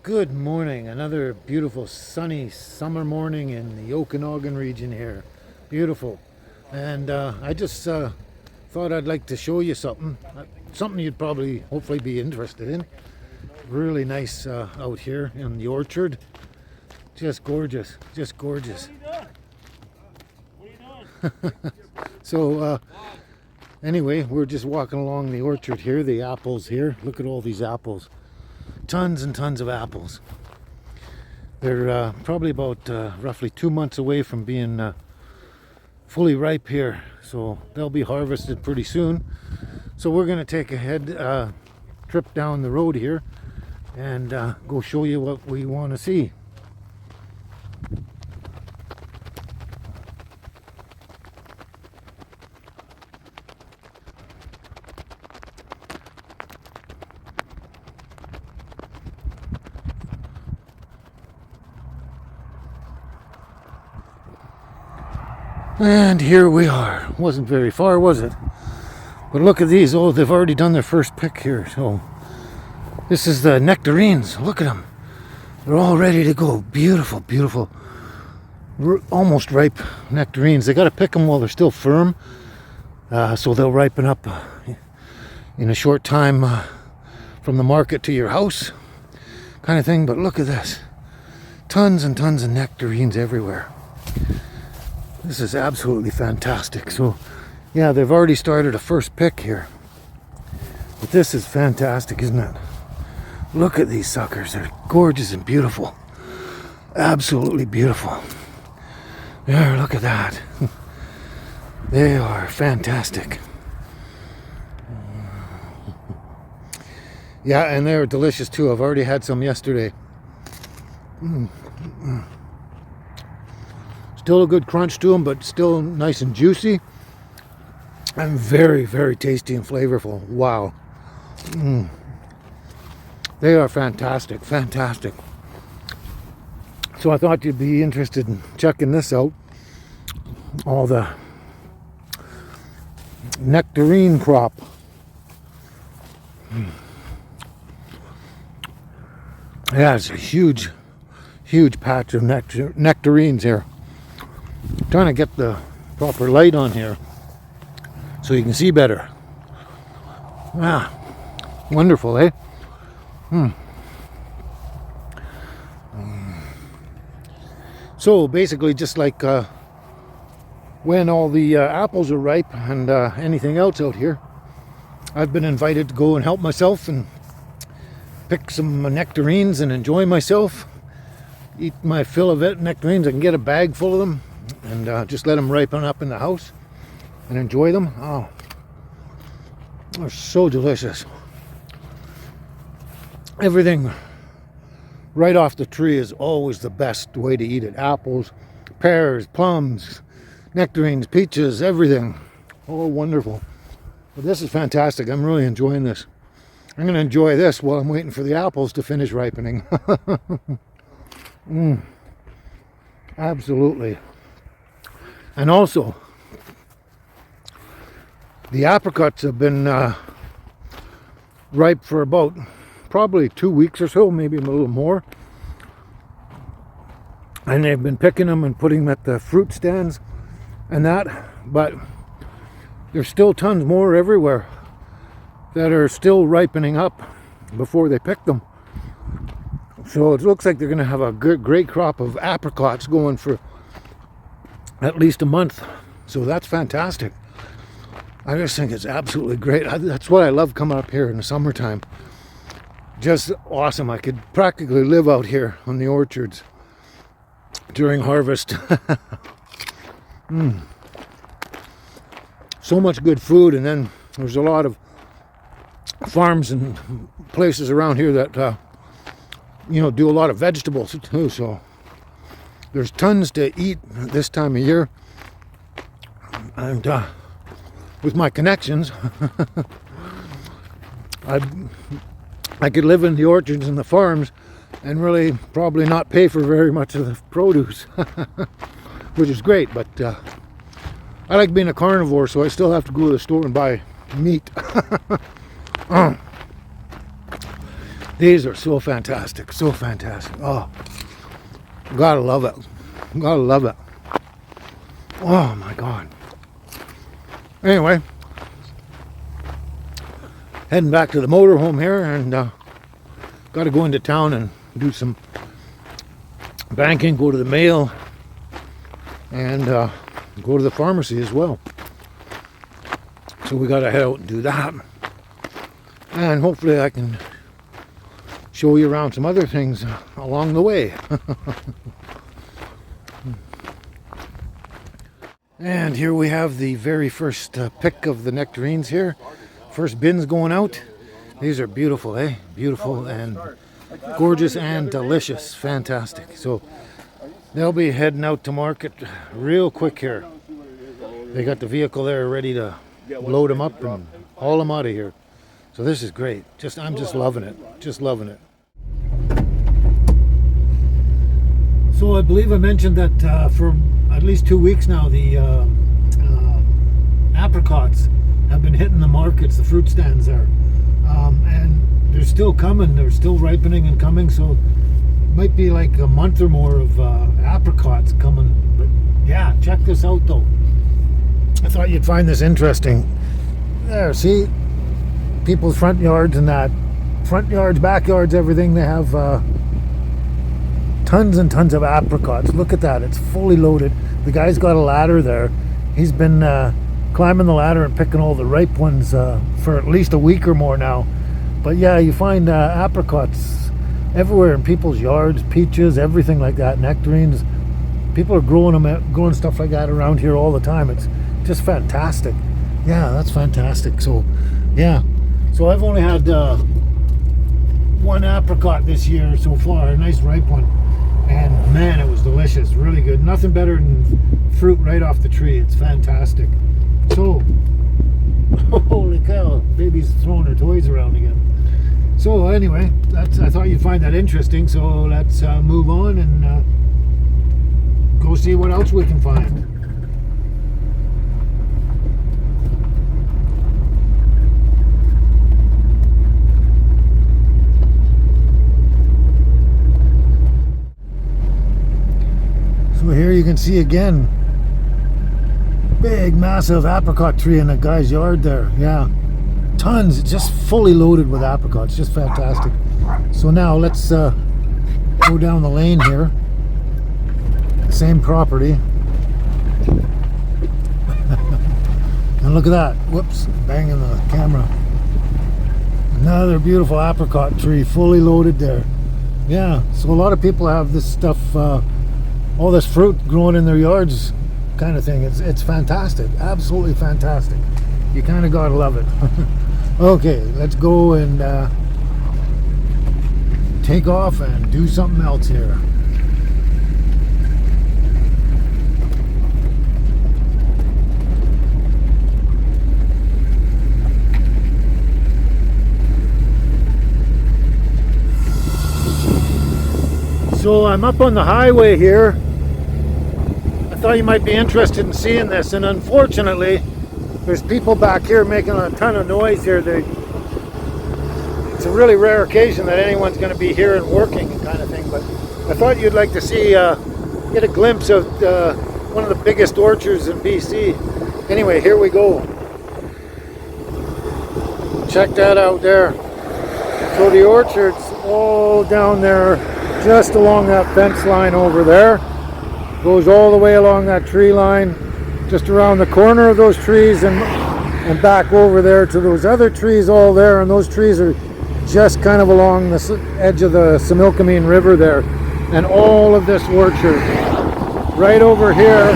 Good morning. Another beautiful sunny summer morning in the Okanagan region here. Beautiful. And I just thought I'd like to show you something you'd probably hopefully be interested in. Really nice out here in the orchard. Just gorgeous. Just gorgeous. So anyway, we're just walking along the orchard here, the apples here. Look at all these apples. Tons and tons of apples. They're probably about roughly 2 months away from being fully ripe here, so they'll be harvested pretty soon. So we're going to take a trip down the road here and go show you what we want to see. And here we are. Wasn't very far, was it? But look at these. Oh, they've already done their first pick here. So this is the nectarines. Look at them. They're all ready to go. Beautiful, beautiful. Almost ripe nectarines. They got to pick them while they're still firm. So they'll ripen up in a short time from the market to your house. Kind of thing. But look at this. Tons and tons of nectarines everywhere. This is absolutely fantastic. So, yeah, they've already started a first pick here. But this is fantastic, isn't it? Look at these suckers. They're gorgeous and beautiful. Absolutely beautiful. There, look at that. They are fantastic. Yeah, and they're delicious too. I've already had some yesterday. Still a good crunch to them, but still nice and juicy. And very, very tasty and flavorful. Wow. They are fantastic, fantastic. So I thought you'd be interested in checking this out. All the nectarine crop. Yeah, it's a huge, huge patch of nectarines here. Trying to get the proper light on here so you can see better. Ah, wonderful, eh? So basically, just like when all the apples are ripe and anything else out here, I've been invited to go and help myself and pick some nectarines and enjoy myself. Eat my fill of nectarines. I can get a bag full of them and just let them ripen up in the house and enjoy them. Oh, they're so delicious. Everything right off the tree is always the best way to eat it. Apples, pears, plums, nectarines, peaches, everything. Oh, wonderful. But this is fantastic. I'm really enjoying this. I'm going to enjoy this while I'm waiting for the apples to finish ripening. Absolutely. And also, the apricots have been ripe for about probably 2 weeks or so, maybe a little more. And they've been picking them and putting them at the fruit stands and that. But there's still tons more everywhere that are still ripening up before they pick them. So it looks like they're going to have a great crop of apricots going for at least a month. So that's fantastic. I just think it's absolutely great. That's what I love coming up here in the summertime. Just awesome. I could practically live out here on the orchards during harvest. So much good food, and then there's a lot of farms and places around here that do a lot of vegetables too. So there's tons to eat this time of year, and with my connections, I could live in the orchards and the farms and really probably not pay for very much of the produce, which is great. But I like being a carnivore, so I still have to go to the store and buy meat. These are so fantastic, so fantastic. Oh, gotta love it. Gotta love it. Oh my God. Anyway, heading back to the motorhome here, and got to go into town and do some banking, go to the mail, and go to the pharmacy as well. So we got to head out and do that. And hopefully I can show you around some other things along the way. And here we have the very first pick of the nectarines here. First bins going out. These are beautiful, eh? Beautiful and gorgeous and delicious. Fantastic. So they'll be heading out to market real quick here. They got the vehicle there ready to load them up and haul them out of here. So this is great. I'm just loving it. Just loving it. So I believe I mentioned that for at least 2 weeks now, the apricots have been hitting the markets, the fruit stands there. And they're still coming. They're still ripening and coming. So it might be like a month or more of apricots coming. But yeah, check this out though. I thought you'd find this interesting. There, see? People's front yards and that. Front yards, backyards, everything. They have tons and tons of apricots. Look at that. It's fully loaded. The guy's got a ladder there. He's been climbing the ladder and picking all the ripe ones for at least a week or more now. But yeah, you find apricots everywhere in people's yards, peaches, everything like that, nectarines. People are growing stuff like that around here all the time. It's just fantastic. Yeah, that's fantastic. So yeah, so I've only had one apricot this year so far, a nice ripe one, and man, it was delicious, really good. Nothing better than fruit right off the tree. It's fantastic. So holy cow, baby's throwing her toys around again. So anyway, I thought you'd find that interesting, so let's move on and go see what else we can find. So here you can see again, big massive apricot tree in the guy's yard there. Yeah, tons, just fully loaded with apricots, just fantastic. So now let's go down the lane here, same property. And look at that, whoops, banging the camera. Another beautiful apricot tree, fully loaded there. Yeah, so a lot of people have this stuff, all this fruit growing in their yards kind of thing. It's fantastic, absolutely fantastic. You kind of gotta love it. Okay, let's go and take off and do something else here. So I'm up on the highway here. I thought you might be interested in seeing this, and unfortunately there's people back here making a ton of noise here. It's a really rare occasion that anyone's going to be here and working kind of thing, but I thought you'd like to see, get a glimpse of one of the biggest orchards in BC. Anyway, here we go. Check that out there. So the orchard's all down there, just along that fence line over there. Goes all the way along that tree line, just around the corner of those trees, and back over there to those other trees all there. And those trees are just kind of along the edge of the Similkameen River there. And all of this orchard right over here,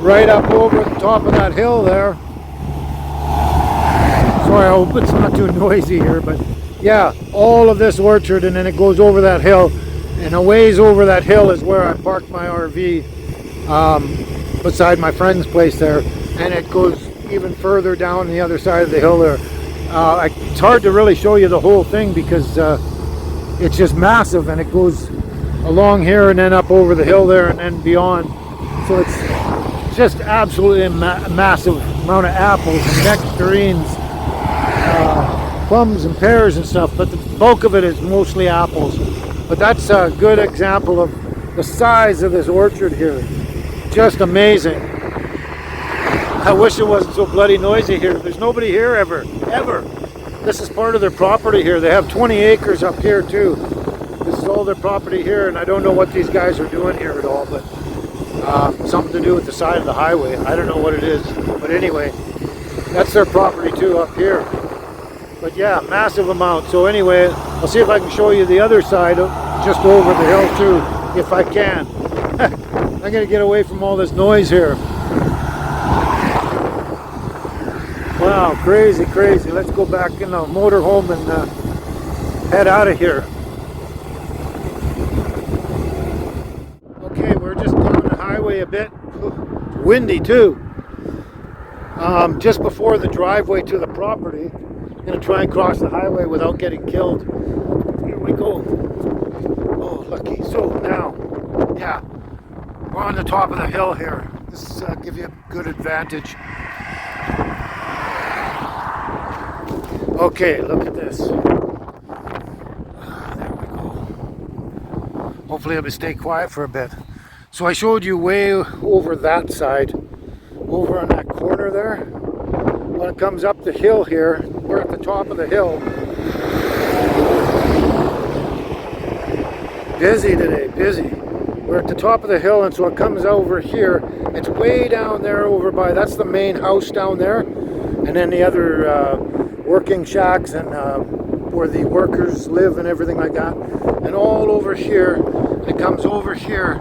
right up over the top of that hill there. Sorry, I hope it's not too noisy here, but yeah, all of this orchard, and then it goes over that hill, and a ways over that hill is where I parked my RV, beside my friend's place there, and it goes even further down the other side of the hill there. It's hard to really show you the whole thing because it's just massive, and it goes along here and then up over the hill there and then beyond. So it's just absolutely a massive amount of apples and nectarines. plums and pears and stuff, but the bulk of it is mostly apples. But that's a good example of the size of this orchard here. Just amazing. I wish it wasn't so bloody noisy here. There's nobody here ever. This is part of their property here. They have 20 acres up here too. This is all their property here, and I don't know what these guys are doing here at all, but something to do with the side of the highway. I don't know what it is, but anyway, that's their property too up here. But yeah, massive amount. So anyway, I'll see if I can show you the other side, just over the hill too, if I can. I'm gonna get away from all this noise here. Wow, crazy, crazy. Let's go back in the motorhome and head out of here. Okay, we're just down the highway a bit. Windy too. Just before the driveway to the property. I'm going to try and cross the highway without getting killed. Here we go. Oh, lucky. So now, yeah, we're on the top of the hill here. This gives you a good advantage. Okay, look at this. There we go. Hopefully I'll stay quiet for a bit. So I showed you way over that side, over on that corner there. When it comes up the hill here, we're at the top of the hill. Busy today, busy. We're at the top of the hill, and so it comes over here. It's way down there over by, that's the main house down there. And then the other working shacks and where the workers live and everything like that. And all over here, it comes over here.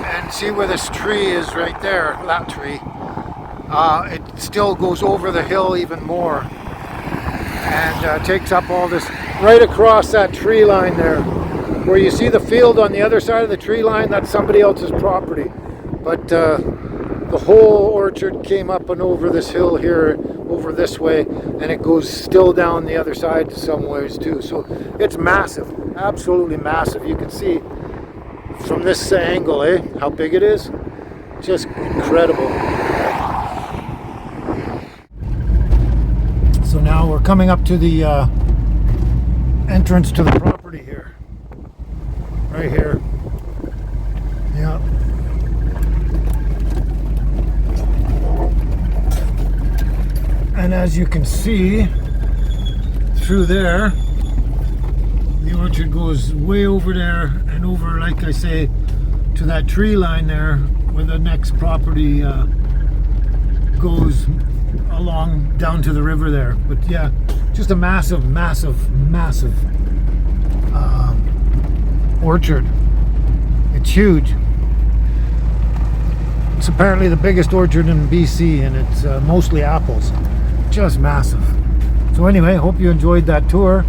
And see where this tree is right there, that tree. It still goes over the hill even more and takes up all this right across that tree line there. Where you see the field on the other side of the tree line, that's somebody else's property. But the whole orchard came up and over this hill here, over this way, and it goes still down the other side some ways too. So it's massive, absolutely massive. You can see from this angle, how big it is. Just incredible. So now we're coming up to the entrance to the property here. Right here. Yeah. And as you can see, through there, the orchard goes way over there and over, like I say, to that tree line there, where the next property goes along down to the river there. But yeah, just a massive orchard. It's huge. It's apparently the biggest orchard in BC, and it's mostly apples. Just massive. So anyway, hope you enjoyed that tour.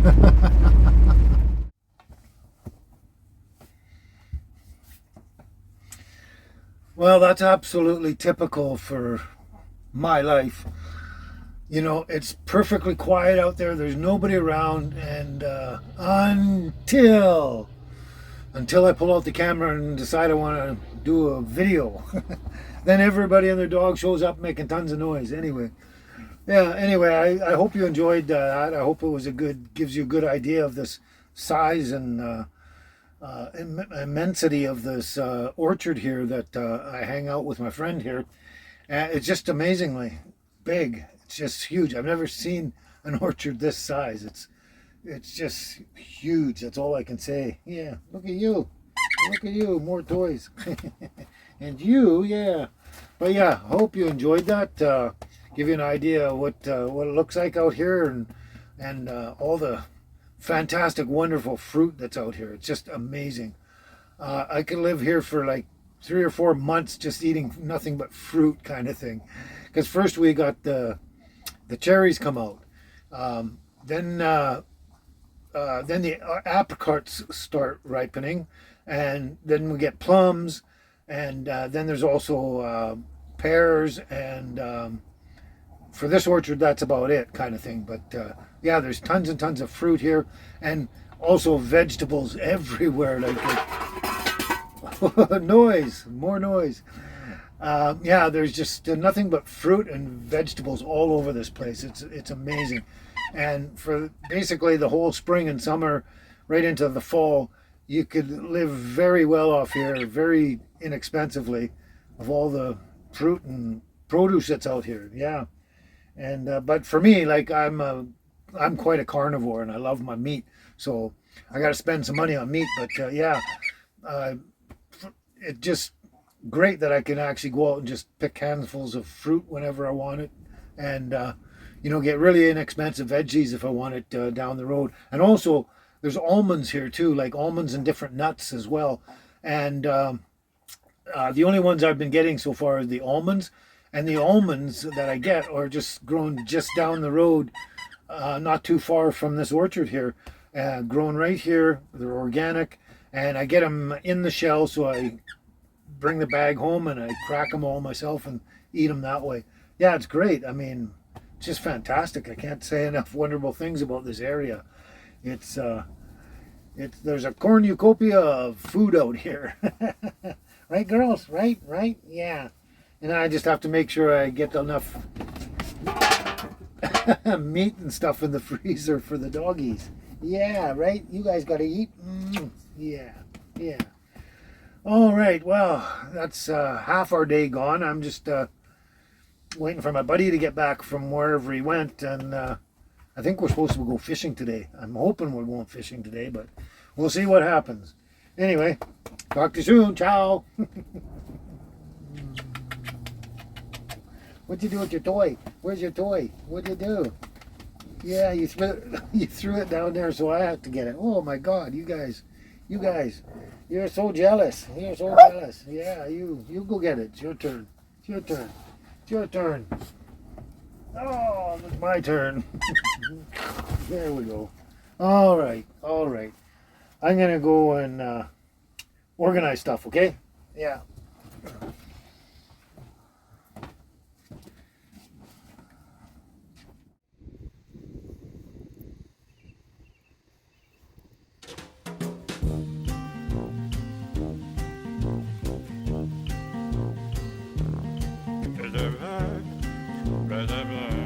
Well, that's absolutely typical for my life. You know, it's perfectly quiet out there. There's nobody around, and until I pull out the camera and decide I want to do a video. Then everybody and their dog shows up making tons of noise. Anyway, yeah. Anyway, I hope you enjoyed that. I hope it was gives you a good idea of this size and immensity of this orchard here that I hang out with my friend here. It's just amazingly big. It's just huge. I've never seen an orchard this size. It's just huge. That's all I can say. Yeah, look at you. Look at you. More toys. And you, yeah. But yeah, hope you enjoyed that. Give you an idea of what it looks like out here, and all the fantastic, wonderful fruit that's out here. It's just amazing. I could live here for like 3 or 4 months just eating nothing but fruit kind of thing. Because first we got the cherries come out. Then the apricots start ripening, and then we get plums, and then there's also pears, and for this orchard that's about it kind of thing. But yeah, there's tons and tons of fruit here, and also vegetables everywhere. Like noise, more noise. Yeah, there's just nothing but fruit and vegetables all over this place. It's amazing. And for basically the whole spring and summer, right into the fall, you could live very well off here, very inexpensively, of all the fruit and produce that's out here. Yeah, and but for me, like I'm quite a carnivore, and I love my meat, so I got to spend some money on meat. But yeah, uh, it just great that I can actually go out and just pick handfuls of fruit whenever I want it, and get really inexpensive veggies if I want it down the road. And also, there's almonds here too, like almonds and different nuts as well. And the only ones I've been getting so far are the almonds, and the almonds that I get are just grown just down the road, not too far from this orchard here, grown right here. They're organic, and I get them in the shell, so I bring the bag home and I crack them all myself and eat them that way. Yeah, it's great. I mean, it's just fantastic. I can't say enough wonderful things about this area. It's there's a cornucopia of food out here. Right, girls? Right? Yeah. And I just have to make sure I get enough meat and stuff in the freezer for the doggies. Yeah, right? You guys got to eat? Yeah. All right, well, that's half our day gone. I'm just waiting for my buddy to get back from wherever he went, and I think we're supposed to go fishing today. I'm hoping we're going fishing today, but we'll see what happens. Anyway, talk to you soon. Ciao. What'd you do with your toy? Where's your toy? What'd you do? Yeah, you threw it down there, so I have to get it. Oh my God, you guys, you're so jealous. You're so jealous. Yeah, you go get it. It's your turn. It's your turn. Oh, it's my turn. There we go. All right. I'm gonna go and organize stuff. Okay? Yeah. Blah, blah, blah.